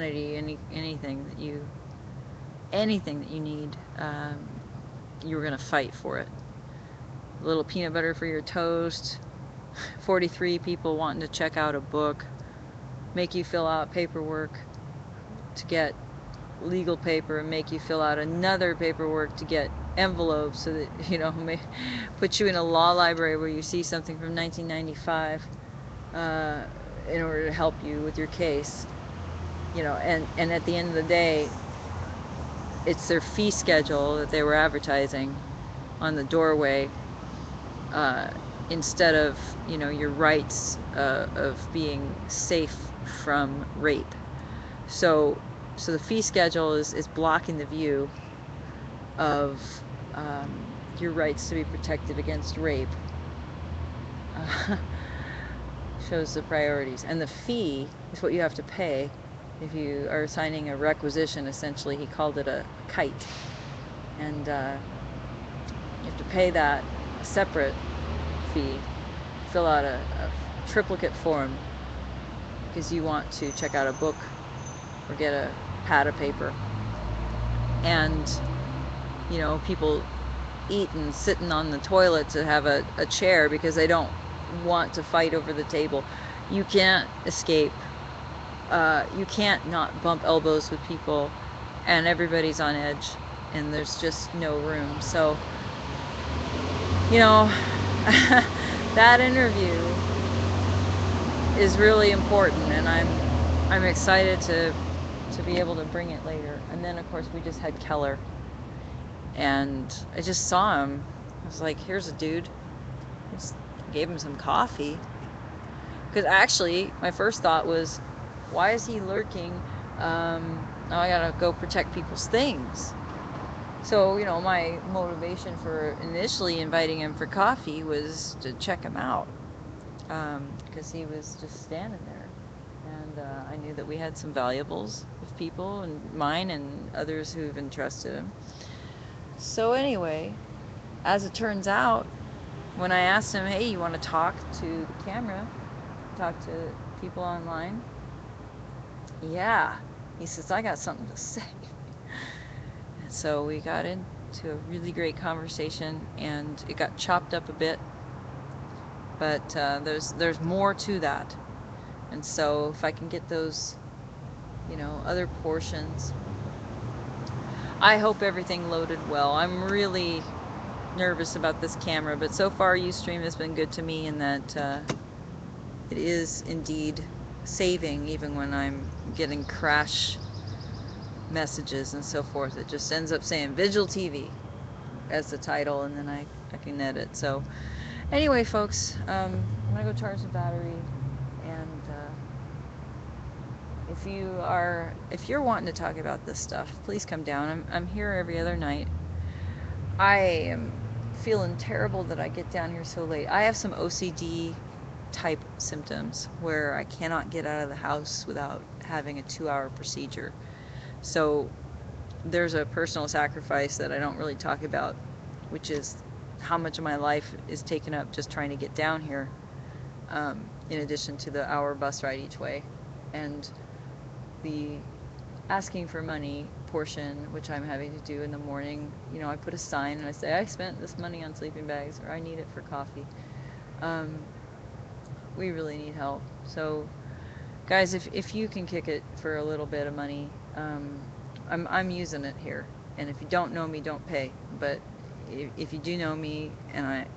anything that you need, you were going to fight for it. A little peanut butter for your toast, 43 people wanting to check out a book, make you fill out paperwork to get legal paper, and make you fill out another paperwork to get envelopes so that, may put you in a law library where you see something from 1995 in order to help you with your case. And at the end of the day, it's their fee schedule that they were advertising on the doorway, instead of, your rights of being safe from rape. So the fee schedule is blocking the view of your rights to be protected against rape. Shows the priorities. And the fee is what you have to pay if you are signing a requisition. Essentially, he called it a kite. And you have to pay that separate fee, fill out a triplicate form because you want to check out a book or get a pad of paper. And, people eating, sitting on the toilet to have a chair because they don't want to fight over the table. You can't escape. You can't not bump elbows with people, and everybody's on edge, and there's just no room. So, that interview is really important, and I'm excited to be able to bring it later. And then, of course, we just had Keller, and I just saw him. I was like, here's a dude. Just gave him some coffee. Because actually, my first thought was, why is he lurking? Now I gotta go protect people's things. So, my motivation for initially inviting him for coffee was to check him out. Because he was just standing there. And I knew that we had some valuables of people, and mine and others who've entrusted him. So anyway, as it turns out, when I asked him, hey, you want to talk to the camera, talk to people online? Yeah. He says, I got something to say. And so we got into a really great conversation, and it got chopped up a bit, but there's more to that. And so if I can get those, other portions, I hope everything loaded well. I'm really nervous about this camera, but so far Ustream has been good to me in that it is indeed saving even when I'm getting crash messages and so forth. It just ends up saying Vigil TV as the title, and then I can edit. So anyway, folks, I'm gonna go charge the battery, and if you're wanting to talk about this stuff, please come down. I'm here every other night. I am feeling terrible that I get down here so late. I have some OCD type symptoms where I cannot get out of the house without having a 2-hour procedure. So there's a personal sacrifice that I don't really talk about, which is how much of my life is taken up just trying to get down here, in addition to the hour bus ride each way. And the asking for money portion, which I'm having to do in the morning, I put a sign and I say, I spent this money on sleeping bags, or I need it for coffee. We really need help. So guys, if you can kick it for a little bit of money, I'm using it here. And if you don't know me, don't pay. But if you do know me, and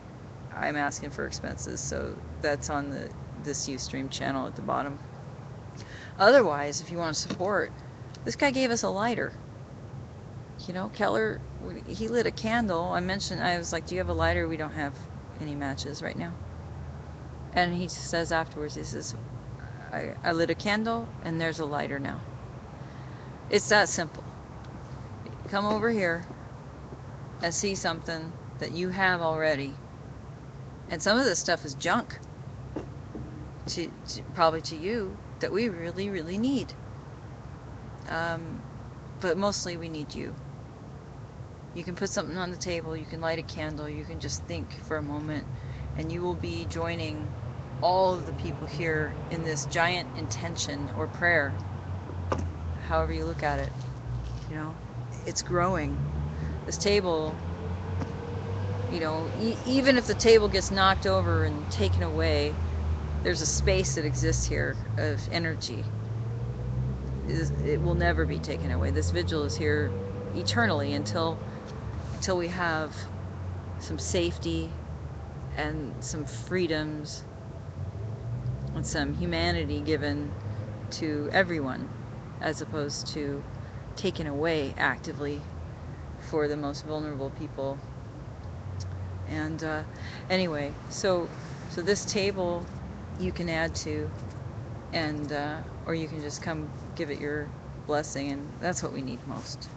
I'm asking for expenses, so that's on this Ustream channel at the bottom. Otherwise, if you want to support, this guy gave us a lighter. Keller, he lit a candle. I was like, do you have a lighter? We don't have any matches right now. And he says afterwards, he says, I lit a candle and there's a lighter now. It's that simple. Come over here and see something that you have already. And some of this stuff is junk, probably to you, that we really, really need. But mostly we need you. You can put something on the table, you can light a candle, you can just think for a moment, and you will be joining all of the people here in this giant intention or prayer however you look at it. You know, it's growing. This table, you know, even if the table gets knocked over and taken away, there's a space that exists here of energy. It will never be taken away. This vigil is here eternally until we have some safety and some freedoms and some humanity given to everyone, as opposed to taken away actively for the most vulnerable people. And anyway, so this table you can add to, and or you can just come give it your blessing, and that's what we need most.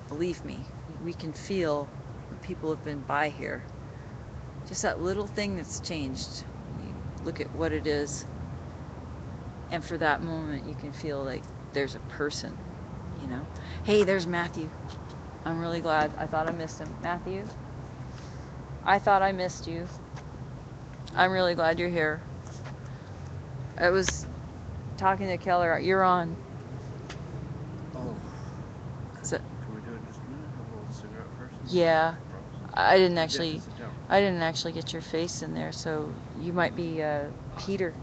Believe me, we can feel when people have been by here. Just that little thing that's changed. You look at what it is, and for that moment you can feel like there's a person, you know. Hey, there's Matthew. I'm really glad. I thought I missed him. Matthew, I thought I missed you. I'm really glad you're here. I was talking to Keller. You're on. Oh. Is it? Can we do it in just a minute? A little cigarette first? Yeah. I didn't Yeah, actually. just sit down. I didn't actually get your face in there, so you might be Peter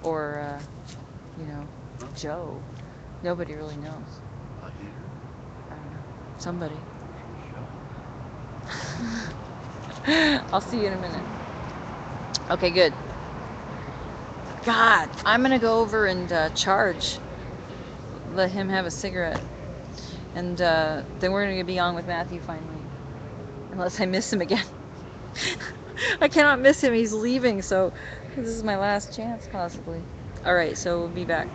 or you know, Joe. Nobody really knows. A heater? I don't know. Somebody. Shut I'll see you in a minute. Okay, good. God, I'm gonna go over and charge. Let him have a cigarette, and then we're gonna be on with Matthew finally, unless I miss him again. I cannot miss him. He's leaving, so this is my last chance, possibly. All right, so we'll be back.